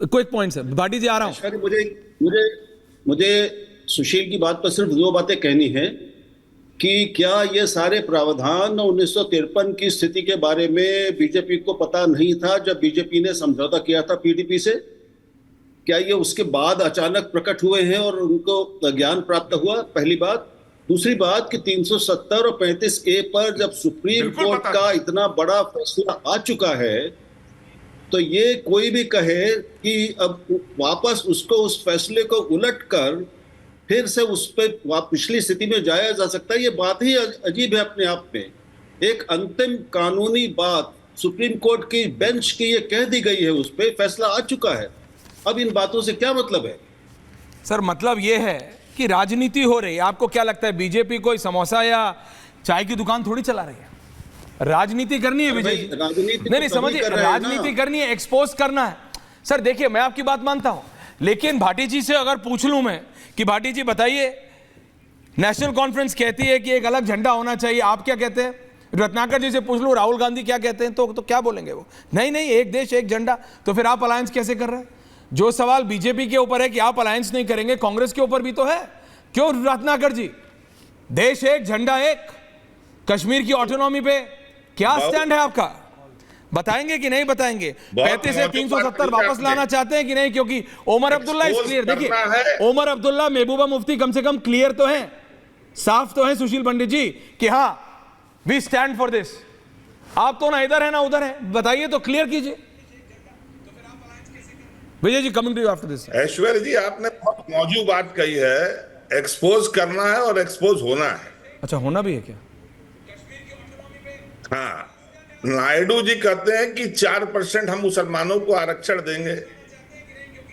Quick point sir, Bhati जी आ रहा हूं। मुझे मुझे मुझे सुशील की बात पर सिर्फ दो बातें कहनी है कि क्या ये सारे प्रावधान 1953 की स्थिति के बारे में बीजेपी को पता नहीं था जब बीजेपी ने समझौता किया था पीडीपी से? क्या ये उसके बाद अचानक प्रकट हुए हैं और उनको ज्ञान प्राप्त हुआ? पहली बात। दूसरी बात कि 370 और 35A पर जब सुप्रीम कोर्ट का इतना बड़ा फैसला आ चुका है, तो ये कोई भी कहे कि अब वापस उसको, उस फैसले को उलट कर फिर से उस पर पिछली स्थिति में जाया जा सकता है, ये बात ही अजीब है अपने आप में। एक अंतिम कानूनी बात सुप्रीम कोर्ट की बेंच की ये कह दी गई है, उस पर फैसला आ चुका है। अब इन बातों से क्या मतलब है? सर मतलब ये है कि राजनीति हो रही है। आपको क्या लगता है बीजेपी कोई समोसा या चाय की दुकान थोड़ी चला रही है? राजनीति करनी है विजय जी। नहीं समझिए, राजनीति करनी है, एक्सपोज करना है। सर देखिए, मैं आपकी बात मानता हूं, लेकिन भाटी जी से अगर पूछ लूं मैं कि भाटी जी बताइए, नेशनल कॉन्फ्रेंस कहती है कि एक अलग झंडा होना चाहिए, आप क्या कहते हैं? रत्नाकर जी से पूछ लूं राहुल गांधी क्या कहते हैं, तो क्या बोलेंगे वो? नहीं नहीं, एक देश एक झंडा। तो फिर आप अलायंस कैसे कर रहे हैं? जो सवाल बीजेपी के ऊपर है कि आप अलायंस नहीं करेंगे, कांग्रेस के ऊपर भी तो है। क्यों रत्नाकर जी? देश एक झंडा एक, कश्मीर की ऑटोनॉमी पे क्या स्टैंड है आपका? बताएंगे कि नहीं बताएंगे? 35 से 370 वापस लाना चाहते हैं कि नहीं? क्योंकि ओमर अब्दुल्ला इज क्लियर। देखिए, ओमर अब्दुल्ला, महबूबा मुफ्ती कम से कम क्लियर तो हैं, साफ तो हैं सुशील पंडित जी कि हाँ वी स्टैंड फॉर दिस। आप तो ना इधर है ना उधर है, बताइए तो, क्लियर कीजिए। Vijay ji, coming to you after this. Aishwarya ji, आपने बहुत मौजूद बात कही है, एक्सपोज करना है और एक्सपोज होना है। अच्छा, होना भी है क्या? हाँ, नायडू जी कहते हैं कि 4% हम मुसलमानों को आरक्षण देंगे,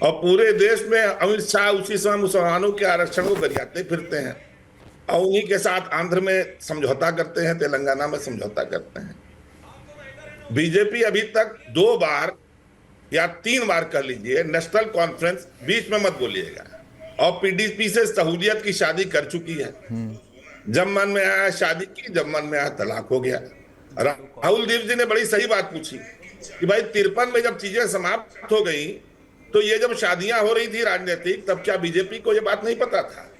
और पूरे देश में अमित शाह उसी समय मुसलमानों के आरक्षण को गरियाते फिरते हैं, और उन्हीं के साथ आंध्र में समझौता करते हैं, तेलंगाना में समझौता करते हैं। बीजेपी अभी तक 2 बार या 3 बार कर लीजिए नेशनल कॉन्फ्रेंस, बीच में मत बोलिएगा, और पीडीपी से सहूलियत की शादी कर चुकी है। जब मन में आया शादी की, जब मन में आया तलाक हो गया। राहुल देव जी ने बड़ी सही बात पूछी कि भाई 53 में जब चीजें समाप्त हो गई, तो ये जब शादियां हो रही थी राजनीतिक, तब क्या बीजेपी को ये बात नहीं पता था?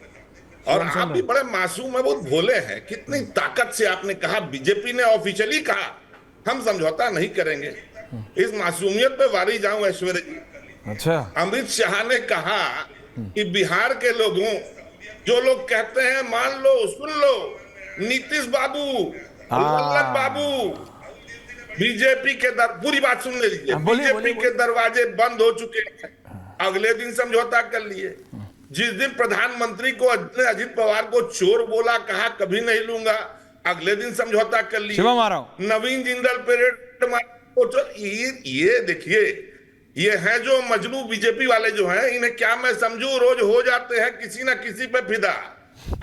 और आप भी बड़े मासूम है, बहुत भोले हैं। कितनी ताकत से आपने कहा, बीजेपी ने ऑफिशियली कहा हम समझौता नहीं करेंगे। इस मासूमियत पे वारी जाऊं ऐश्वर्य जी। अच्छा, अमित शाह ने कहा कि बिहार के लोगों, जो लोग कहते हैं मान लो सुन लो, नीतीश बाबू, वल्लभ बाबू, बीजेपी के पूरी बात सुन लीजिए, बीजेपी के दरवाजे बंद हो चुके हैं। अगले दिन समझौता कर लिए। जिस दिन प्रधानमंत्री को अजित पवार को चोर बोला, कहा कभी नहीं लूंगा, अगले दिन समझौता कर लिए। नवीन जिंदल परेड ये देखिए, ये है जो मजनू बीजेपी वाले जो हैं, इन्हें क्या मैं समझू, रोज हो जाते हैं किसी ना किसी पे फिदा।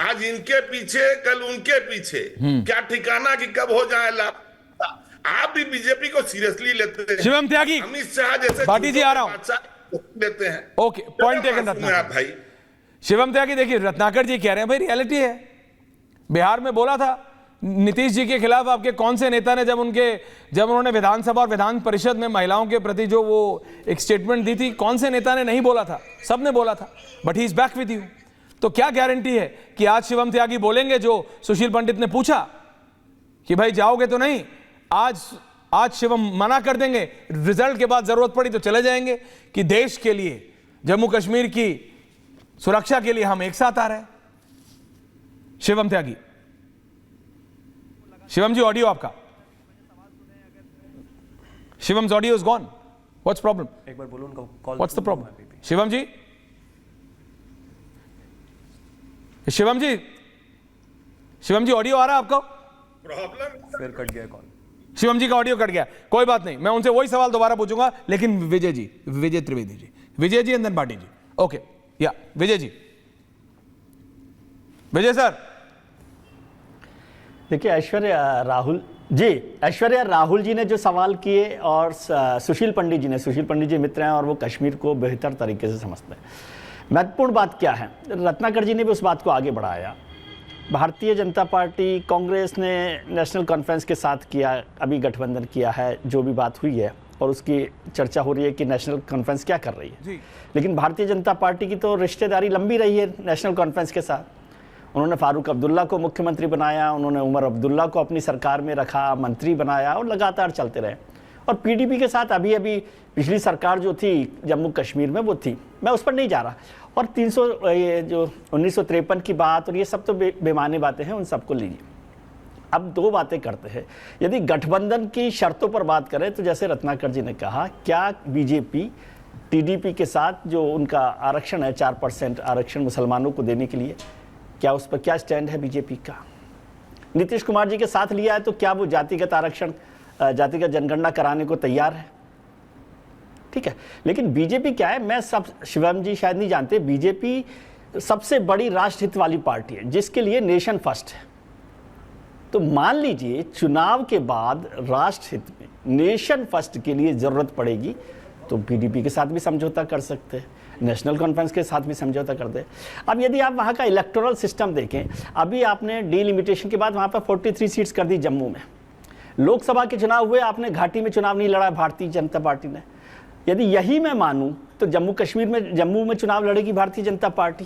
आज इनके पीछे, कल उनके पीछे, क्या ठिकाना कि कब हो जाए लाभ। आप भी बीजेपी को सीरियसली लेते हैं। शिवम त्यागी, अमित शाह जैसे भाटी जी आ रहा हूं, देते हैं। ओके, पॉइंट टेकन रत्नाकर भाई। शिवम त्यागी, देखिए रत्नाकर जी कह रहे हैं भाई रियलिटी है। बिहार में बोला था नीतीश जी के खिलाफ आपके कौन से नेता ने, जब उन्होंने विधानसभा और विधान परिषद में महिलाओं के प्रति जो वो एक स्टेटमेंट दी थी, कौन से नेता ने नहीं बोला था? सबने बोला था, but he is back with you. तो क्या गारंटी है कि आज शिवम त्यागी बोलेंगे जो सुशील पंडित ने पूछा कि भाई जाओगे तो नहीं? आज शिवम मना कर देंगे, रिजल्ट के बाद जरूरत पड़ी तो चले जाएंगे कि देश के लिए, जम्मू कश्मीर की सुरक्षा के लिए हम एक साथ आ रहे हैं। शिवम त्यागी, शिवम जी ऑडियो आपका, Shivam audio is gone, what's problem? एक बार बोलो उनको call, what's the problem? Shivam ji, Shivam ji audio आ रहा है आपको? प्रॉब्लम फिर कट गया कॉल। शिवम जी का ऑडियो कट गया, कोई बात नहीं, मैं उनसे वही सवाल दोबारा पूछूंगा, लेकिन Vijay Trivedi ji, Vijay ji and then Bhati ji. Okay, yeah Vijay ji, Vijay sir. देखिए ऐश्वर्या राहुल जी ने जो सवाल किए, और सुशील पंडित जी मित्र हैं और वो कश्मीर को बेहतर तरीके से समझते हैं। महत्वपूर्ण बात क्या है, रत्नाकर जी ने भी उस बात को आगे बढ़ाया। भारतीय जनता पार्टी, कांग्रेस ने नेशनल कॉन्फ्रेंस के साथ किया, अभी गठबंधन किया है, जो भी बात हुई है और उसकी चर्चा हो रही है कि नेशनल कॉन्फ्रेंस क्या कर रही है। जी। लेकिन भारतीय जनता पार्टी की तो रिश्तेदारी लंबी रही है नेशनल कॉन्फ्रेंस के साथ। उन्होंने फारूक अब्दुल्ला को मुख्यमंत्री बनाया, उन्होंने उमर अब्दुल्ला को अपनी सरकार में रखा, मंत्री बनाया और लगातार चलते रहे। और पीडीपी के साथ अभी अभी पिछली सरकार जो थी जम्मू कश्मीर में वो थी, मैं उस पर नहीं जा रहा। और 300 ये जो 1953 की बात और ये सब तो बेमानी बातें हैं, उन सबको लीजिए। अब दो बातें करते हैं। यदि गठबंधन की शर्तों पर बात करें तो जैसे रत्नाकर जी ने कहा, क्या बीजेपी टीडीपी के साथ जो उनका आरक्षण है 4% आरक्षण मुसलमानों को देने के लिए, क्या उस पर क्या स्टैंड है बीजेपी का? नीतीश कुमार जी के साथ लिया है तो क्या वो जातिगत आरक्षण जातिगत जनगणना कराने को तैयार है? ठीक है, लेकिन बीजेपी क्या है, मैं सब शिवम जी शायद नहीं जानते, बीजेपी सबसे बड़ी राष्ट्रहित वाली पार्टी है जिसके लिए नेशन फर्स्ट है। तो मान लीजिए चुनाव के बाद राष्ट्रहित में नेशन फर्स्ट के लिए जरूरत पड़ेगी तो पीडीपी के साथ भी समझौता कर सकते हैं, नेशनल कॉन्फ्रेंस के साथ भी समझौता कर दे। अब यदि आप वहाँ का इलेक्टोरल सिस्टम देखें, अभी आपने डीलिमिटेशन के बाद वहाँ पर 43 सीट्स कर दी जम्मू में। लोकसभा के चुनाव हुए, आपने घाटी में चुनाव नहीं लड़ा भारतीय जनता पार्टी ने। यदि यही मैं मानूं तो जम्मू में चुनाव लड़ेगी भारतीय जनता पार्टी,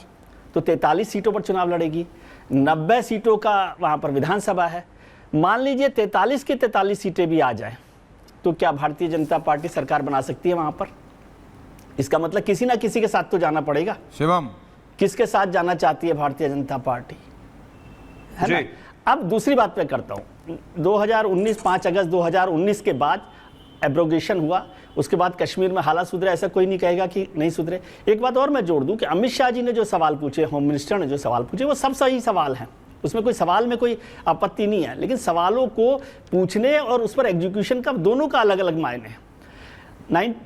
तो 43 सीटों पर चुनाव लड़ेगी, 90 सीटों का वहाँ पर विधानसभा है। मान लीजिए 43 की 43 सीटें भी आ जाए तो क्या भारतीय जनता पार्टी सरकार बना सकती है वहाँ पर? इसका मतलब किसी ना किसी के साथ तो जाना पड़ेगा। शिवम, किसके साथ जाना चाहती है भारतीय जनता पार्टी, है ना? अब दूसरी बात मैं करता हूँ, 2019 5 अगस्त 2019 के बाद एब्रोगेशन हुआ, उसके बाद कश्मीर में हालात सुधरे, ऐसा कोई नहीं कहेगा कि नहीं सुधरे। एक बात और मैं जोड़ दूं कि अमित शाह जी ने जो सवाल पूछे, होम मिनिस्टर ने जो सवाल पूछे, वो सब सही सवाल हैं, उसमें कोई सवाल में कोई आपत्ति नहीं है। लेकिन सवालों को पूछने और उस पर एग्जीक्यूशन का दोनों का अलग अलग मायने हैं।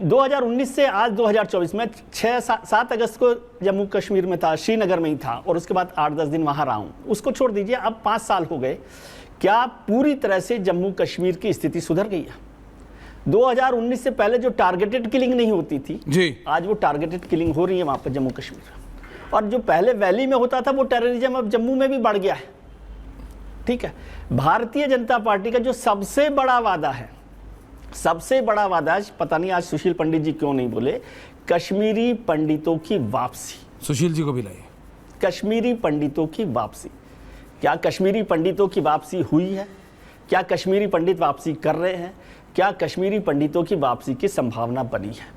2019 से आज 2024 में 6-7 अगस्त को जम्मू कश्मीर में था, श्रीनगर में ही था, और उसके बाद 8-10 दिन वहाँ रहा हूँ, उसको छोड़ दीजिए। अब 5 साल हो गए, क्या पूरी तरह से जम्मू कश्मीर की स्थिति सुधर गई है? 2019 से पहले जो टारगेटेड किलिंग नहीं होती थी जी, आज वो टारगेटेड किलिंग हो रही है वहाँ पर जम्मू कश्मीर। और जो पहले वैली में होता था वो टेररिज्म अब जम्मू में भी बढ़ गया है। ठीक है, भारतीय जनता पार्टी का जो सबसे बड़ा वादा है, सबसे बड़ा वादा, पता नहीं आज सुशील पंडित जी क्यों नहीं बोले, कश्मीरी पंडितों की वापसी। सुशील जी को भी लाइए। कश्मीरी पंडितों की वापसी। क्या कश्मीरी पंडितों की वापसी हुई है? क्या कश्मीरी पंडित वापसी कर रहे हैं? क्या कश्मीरी पंडितों की वापसी की संभावना बनी है?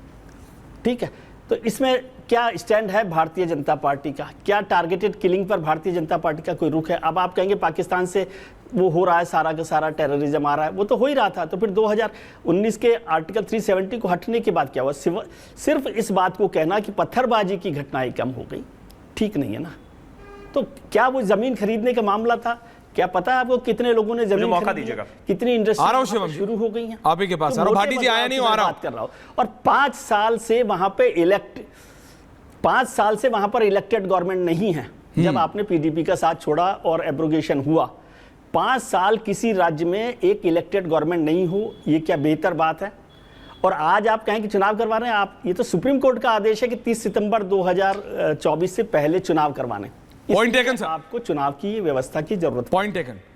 ठीक है, तो इसमें क्या स्टैंड है भारतीय जनता पार्टी का? क्या टारगेटेड किलिंग पर भारतीय जनता पार्टी का कोई रुख है? अब आप कहेंगे पाकिस्तान से वो हो रहा है, सारा का सारा टेररिज्म आ रहा है, वो तो हो ही रहा था। तो फिर 2019 के आर्टिकल 370 को हटने के बाद क्या हुआ? सिर्फ इस बात को कहना कि पत्थरबाजी की घटनाएं कम हो गई, ठीक नहीं है ना। तो क्या वो जमीन खरीदने का मामला था? क्या पता है आपको कितने लोगों ने जमीन मौका दीजिएगा, कितनी इंडस्ट्री शुरू हो गई हैं? आप ही के पास भाटी जी आया नहीं, आ रहा कर रहा हूं। और 5 साल से वहां पे 5 साल से वहां पर इलेक्टेड गवर्नमेंट नहीं है। जब आपने पीडीपी का साथ छोड़ा और एब्रोगेशन हुआ, 5 साल किसी राज्य में एक इलेक्टेड गवर्नमेंट नहीं हो, ये क्या बेहतर बात है? और आज आप कहें कि चुनाव करवा रहे हैं आप, ये तो सुप्रीम कोर्ट का आदेश है कि 30 सितंबर 2024 से पहले चुनाव करवाने। पॉइंट टेकन सर, आपको चुनाव की व्यवस्था की जरूरत। Point taken.